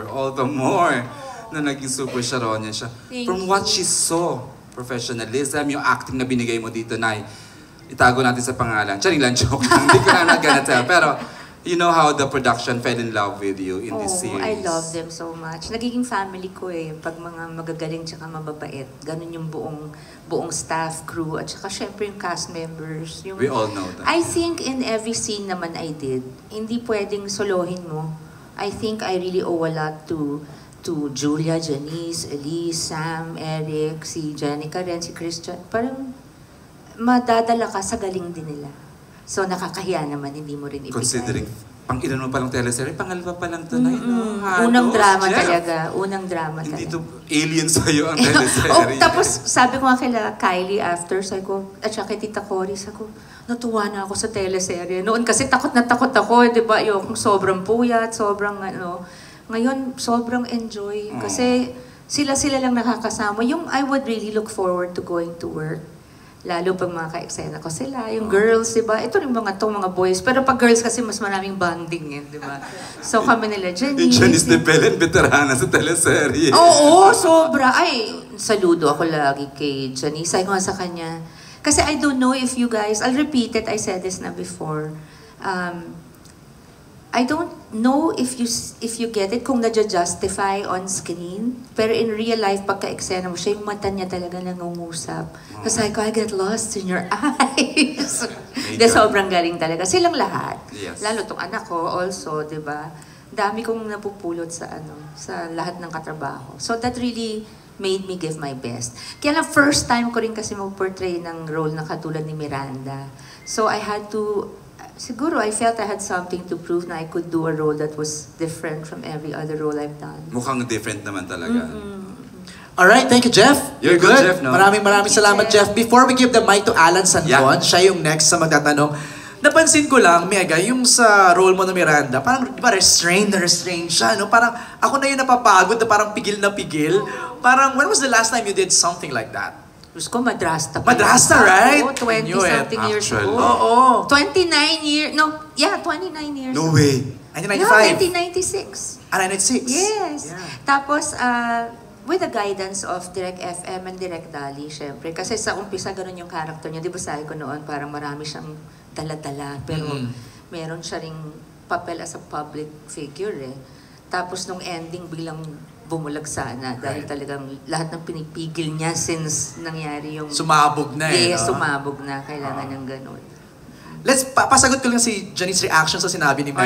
all the more na naging super Sharonia siya. From what she saw, professionalism, yung acting na binigay mo dito, Nay, itago natin sa pangalan. Charing lang, joke lang. Hindi ko na not gonna tell. Pero, you know how the production fell in love with you in this series. I love them so much. Nagiging family ko eh, pag mga magagaling tsaka mababait. Ganun yung buong staff, crew, at saka syempre yung cast members. We all know that. I think in every scene naman I did, hindi pwedeng solohin mo. I think I really owe a lot to Julia, Janice, Elise, Sam, Eric, si Jenica rin, si Christian. Parang madadala ka sa galing din nila. So nakakahiya naman, hindi mo rin ibigay. Considering, pang-ilan mo palang teleserye, pangalawa pa lang ito na Unang drama talaga, unang drama talaga. Hindi to alien sa'yo ang teleserye. Tapos sabi ko nga kila Kylie after, sabi ko, at saka kay Tita Cory, sabi ko, natuwa na ako sa teleserye. Noon kasi takot na takot ako, di ba? Yung sobrang puyat, sobrang ano. Ngayon, sobrang enjoy. Kasi sila lang nakakasama. Yung I would really look forward to going to work. Lalo pag mga ka-eksena ko sila, yung girls, di ba? Ito rin mga boys. Pero pag girls kasi mas maraming bonding di ba? So kami nila, Janice. Janice de Belen, veterana sa teleserye. Oo, sobra. Ay, saludo ako lagi kay Janice. Sabi ko nga sa kanya. Kasi I don't know if you guys, I'll repeat it, I said this na before. I don't know if you get it kung nadja-justify on screen. Pero in real life, pagka-eksena mo siya, yung mata niya talaga nangungusap. Kasi I get lost in your eyes. De, sobrang galing talaga. Silang lahat. Yes. Lalo tong anak ko also, di ba? Dami kong napupulot sa lahat ng katrabaho. So that really made me give my best. Kaya lang first time ko rin kasi mag-portray ng role na katulad ni Miranda. So I had to, siguro I felt I had something to prove na I could do a role that was different from every other role I've done. Mukhang different naman talaga. Alright, thank you, Jeff. You're good, Jeff, no? Maraming salamat, Jeff. Before we give the mic to Alan Sandon, siya yung next sa magtatanong. Napansin ko lang, Mega, yung sa role mo na Miranda, parang di ba restrained siya, no? Parang ako na yung napapagod na parang pigil na pigil. Parang when was the last time you did something like that? Gusto ko, madrasta pa. Madrasta, right? Oo, 20-something years ago. Oo. 29 years, 29 years No ago. way. 1995? Yeah, 1996. 1996? Yes. Yeah. Tapos, with the guidance of Direk FM and Direk Dali, syempre. Kasi sa umpisa, ganun yung character niya. Di ba sabi ko noon, parang marami siyang dala-dala. Pero meron siya ring papel as a public figure eh. Tapos nung ending, biglang bumulag sana. Dahil talagang lahat ng pinipigil niya since nangyari yung... Sumabog na eh. Yes, sumabog na. Kailangan ng ganun. Let's pasagot ko lang si Janice's reaction sa sinabi ni Mike.